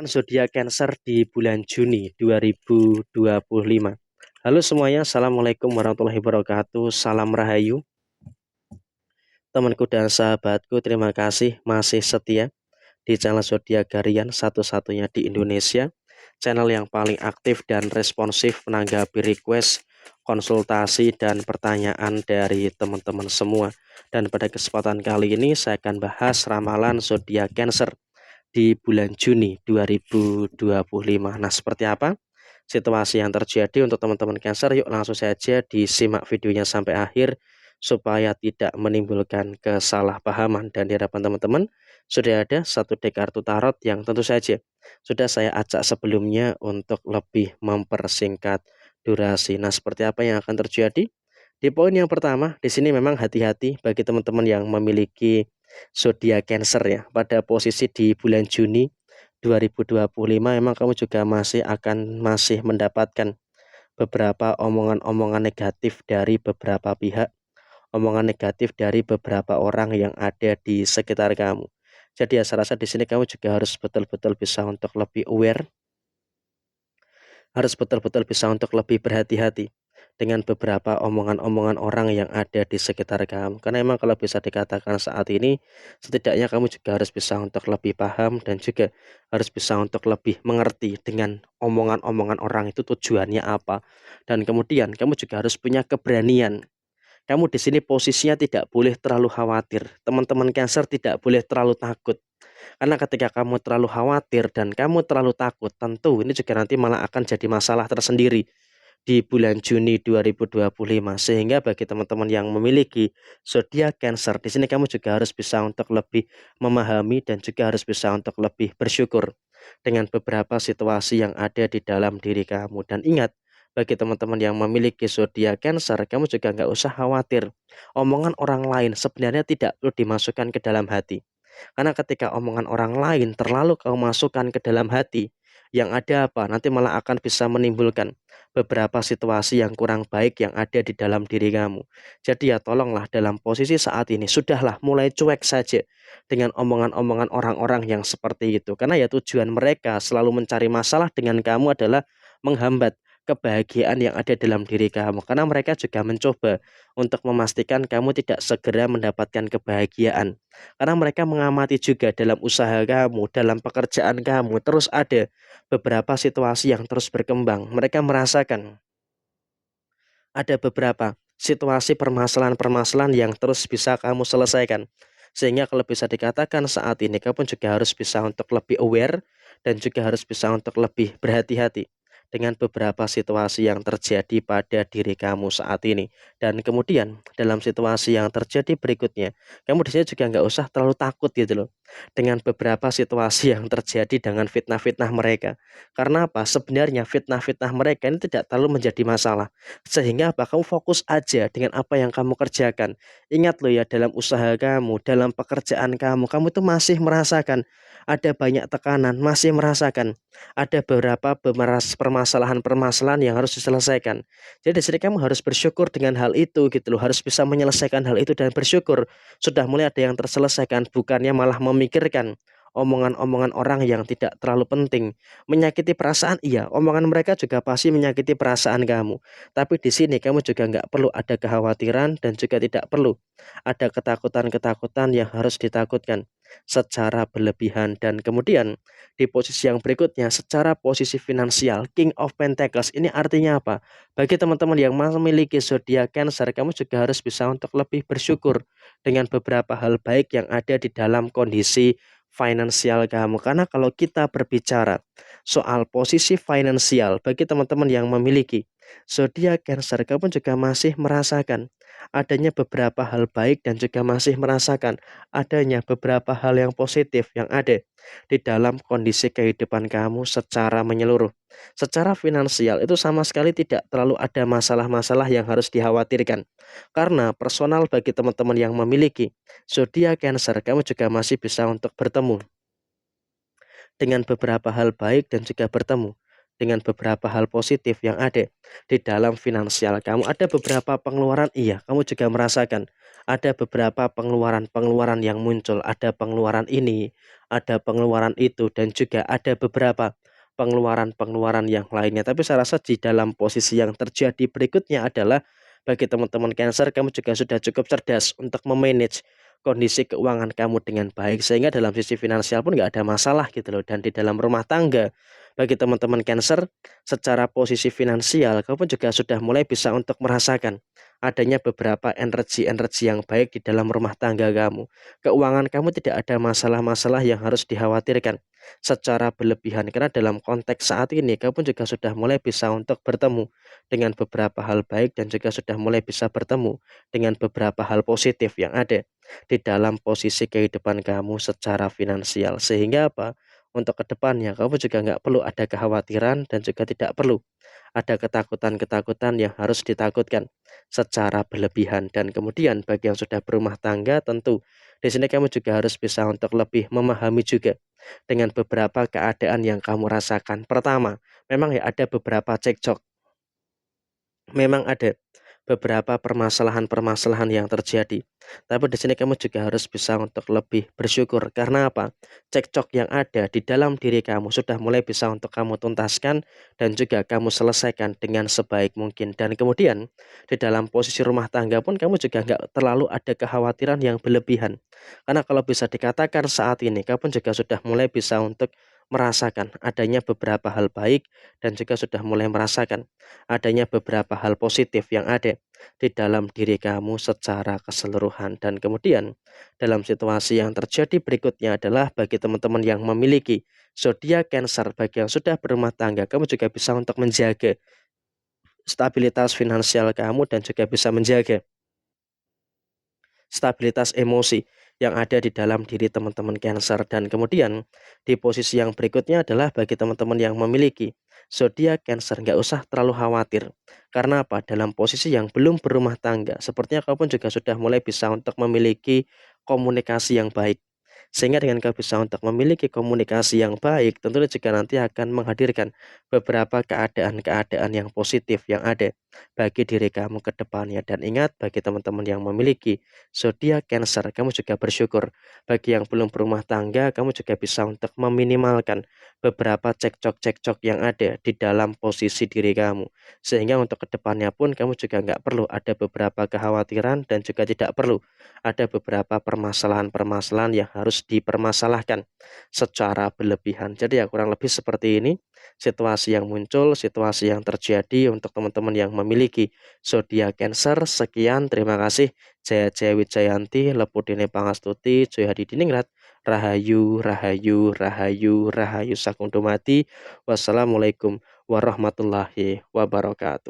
Zodiak Cancer di bulan Juni 2025. Halo semuanya, Assalamualaikum warahmatullahi wabarakatuh. Salam Rahayu. Temanku dan sahabatku, terima kasih masih setia di channel Zodiak Harian satu-satunya di Indonesia. Channel yang paling aktif dan responsif menanggapi request, konsultasi, dan pertanyaan dari teman-teman semua. Dan pada kesempatan kali ini saya akan bahas ramalan Zodiak Cancer di bulan Juni 2025. Nah, seperti apa situasi yang terjadi untuk teman-teman Cancer? Yuk langsung saja disimak videonya sampai akhir supaya tidak menimbulkan kesalahpahaman. Dan di hadapan teman-teman sudah ada satu deck kartu tarot yang tentu saja sudah saya acak sebelumnya untuk lebih mempersingkat durasi. Nah, seperti apa yang akan terjadi? Di poin yang pertama, di sini memang hati-hati bagi teman-teman yang memiliki zodiak Cancer ya. Pada posisi di bulan Juni 2025 memang kamu juga masih mendapatkan beberapa omongan-omongan negatif dari beberapa pihak, omongan negatif dari beberapa orang yang ada di sekitar kamu. Jadi ya, saya rasa di sini kamu juga harus betul-betul bisa untuk lebih aware, harus betul-betul bisa untuk lebih berhati-hati dengan beberapa omongan-omongan orang yang ada di sekitar kamu. Karena emang kalau bisa dikatakan saat ini, setidaknya kamu juga harus bisa untuk lebih paham dan juga harus bisa untuk lebih mengerti dengan omongan-omongan orang itu tujuannya apa. Dan kemudian kamu juga harus punya keberanian. Kamu di sini posisinya tidak boleh terlalu khawatir. Teman-teman Cancer tidak boleh terlalu takut. Karena ketika kamu terlalu khawatir dan kamu terlalu takut, tentu ini juga nanti malah akan jadi masalah tersendiri di bulan Juni 2025. Sehingga bagi teman-teman yang memiliki zodiak Cancer, di sini kamu juga harus bisa untuk lebih memahami dan juga harus bisa untuk lebih bersyukur dengan beberapa situasi yang ada di dalam diri kamu. Dan ingat, bagi teman-teman yang memiliki zodiak Cancer, kamu juga nggak usah khawatir. Omongan orang lain sebenarnya tidak perlu dimasukkan ke dalam hati. Karena ketika omongan orang lain terlalu kau masukkan ke dalam hati, yang ada apa? Nanti malah akan bisa menimbulkan beberapa situasi yang kurang baik yang ada di dalam diri kamu. Jadi ya tolonglah dalam posisi saat ini, sudahlah mulai cuek saja dengan omongan-omongan orang-orang yang seperti itu. Karena ya tujuan mereka selalu mencari masalah dengan kamu adalah menghambat kebahagiaan yang ada dalam diri kamu. Karena mereka juga mencoba untuk memastikan kamu tidak segera mendapatkan kebahagiaan. Karena mereka mengamati juga dalam usaha kamu, dalam pekerjaan kamu, terus ada beberapa situasi yang terus berkembang. Mereka merasakan ada beberapa situasi permasalahan-permasalahan yang terus bisa kamu selesaikan. Sehingga kalau bisa dikatakan saat ini kamu juga harus bisa untuk lebih aware dan juga harus bisa untuk lebih berhati-hati dengan beberapa situasi yang terjadi pada diri kamu saat ini. Dan kemudian dalam situasi yang terjadi berikutnya, kamu di sini juga nggak usah terlalu takut gitu loh dengan beberapa situasi yang terjadi dengan fitnah-fitnah mereka. Karena apa? Sebenarnya fitnah-fitnah mereka ini tidak terlalu menjadi masalah. Sehingga apa? Kamu fokus aja dengan apa yang kamu kerjakan. Ingat loh ya, dalam usaha kamu, dalam pekerjaan kamu, kamu itu masih merasakan ada banyak tekanan, masih merasakan ada beberapa permasalahan-permasalahan yang harus diselesaikan. Jadi di sini kamu harus bersyukur dengan hal itu gitu loh, harus bisa menyelesaikan hal itu dan bersyukur sudah mulai ada yang terselesaikan, bukannya malah memikirkan omongan-omongan orang yang tidak terlalu penting. Menyakiti perasaan, iya, omongan mereka juga pasti menyakiti perasaan kamu. Tapi di sini kamu juga nggak perlu ada kekhawatiran dan juga tidak perlu ada ketakutan-ketakutan yang harus ditakutkan secara berlebihan. Dan kemudian di posisi yang berikutnya, secara posisi finansial, King of Pentacles ini artinya apa? Bagi teman-teman yang memiliki zodiak Cancer, kamu juga harus bisa untuk lebih bersyukur dengan beberapa hal baik yang ada di dalam kondisi finansial kamu. Karena kalau kita berbicara soal posisi finansial bagi teman-teman yang memiliki zodiak Cancer, kamu juga masih merasakan adanya beberapa hal baik dan juga masih merasakan adanya beberapa hal yang positif yang ada di dalam kondisi kehidupan kamu secara menyeluruh. Secara finansial itu sama sekali tidak terlalu ada masalah-masalah yang harus dikhawatirkan. Karena personal bagi teman-teman yang memiliki zodiak Cancer, kamu juga masih bisa untuk bertemu dengan beberapa hal baik dan juga bertemu dengan beberapa hal positif yang ada di dalam finansial kamu. Ada beberapa pengeluaran, iya, kamu juga merasakan ada beberapa pengeluaran-pengeluaran yang muncul, ada pengeluaran ini, ada pengeluaran itu, dan juga ada beberapa pengeluaran-pengeluaran yang lainnya. Tapi saya rasa di dalam posisi yang terjadi berikutnya adalah bagi teman-teman Cancer, kamu juga sudah cukup cerdas untuk memanage kondisi keuangan kamu dengan baik sehingga dalam sisi finansial pun nggak ada masalah gitu loh. Dan di dalam rumah tangga bagi teman-teman Cancer, secara posisi finansial kamu pun juga sudah mulai bisa untuk merasakan adanya beberapa energi-energi yang baik di dalam rumah tangga kamu. Keuangan kamu tidak ada masalah-masalah yang harus dikhawatirkan secara berlebihan karena dalam konteks saat ini kamu pun juga sudah mulai bisa untuk bertemu dengan beberapa hal baik dan juga sudah mulai bisa bertemu dengan beberapa hal positif yang ada di dalam posisi kehidupan kamu secara finansial. Sehingga apa? Untuk kedepannya kamu juga nggak perlu ada kekhawatiran dan juga tidak perlu ada ketakutan-ketakutan yang harus ditakutkan secara berlebihan. Dan kemudian bagi yang sudah berumah tangga tentu di sini kamu juga harus bisa untuk lebih memahami juga dengan beberapa keadaan yang kamu rasakan. Pertama, memang ya ada beberapa cekcok, memang ada beberapa permasalahan-permasalahan yang terjadi. Tapi di sini kamu juga harus bisa untuk lebih bersyukur. Karena apa? Cekcok yang ada di dalam diri kamu sudah mulai bisa untuk kamu tuntaskan dan juga kamu selesaikan dengan sebaik mungkin. Dan kemudian di dalam posisi rumah tangga pun kamu juga nggak terlalu ada kekhawatiran yang berlebihan. Karena kalau bisa dikatakan saat ini kamu juga sudah mulai bisa untuk merasakan adanya beberapa hal baik dan juga sudah mulai merasakan adanya beberapa hal positif yang ada di dalam diri kamu secara keseluruhan. Dan kemudian dalam situasi yang terjadi berikutnya adalah bagi teman-teman yang memiliki zodiak Cancer, bagi yang sudah berumah tangga, kamu juga bisa untuk menjaga stabilitas finansial kamu dan juga bisa menjaga stabilitas emosi yang ada di dalam diri teman-teman Cancer. Dan kemudian di posisi yang berikutnya adalah bagi teman-teman yang memiliki zodiak Cancer, nggak usah terlalu khawatir. Karena apa? Dalam posisi yang belum berumah tangga, sepertinya kamu pun juga sudah mulai bisa untuk memiliki komunikasi yang baik. Sehingga dengan kau bisa untuk memiliki komunikasi yang baik, tentunya juga nanti akan menghadirkan beberapa keadaan-keadaan yang positif yang ada bagi diri kamu ke depannya. Dan ingat, bagi teman-teman yang memiliki zodiak Cancer, kamu juga bersyukur. Bagi yang belum berumah tangga, kamu juga bisa untuk meminimalkan beberapa cekcok-cekcok yang ada di dalam posisi diri kamu. Sehingga untuk kedepannya pun kamu juga nggak perlu ada beberapa kekhawatiran dan juga tidak perlu ada beberapa permasalahan-permasalahan yang harus dipermasalahkan secara berlebihan. Jadi ya kurang lebih seperti ini situasi yang muncul, situasi yang terjadi untuk teman-teman yang memiliki zodiak Cancer. Sekian, terima kasih. Jaya Jaya Wijayanti, Lepudine Pangastuti, Joy Hadi Diningrat, Rahayu, Rahayu, Rahayu, Rahayu Sakung Dumadi. Wassalamualaikum warahmatullahi wabarakatuh.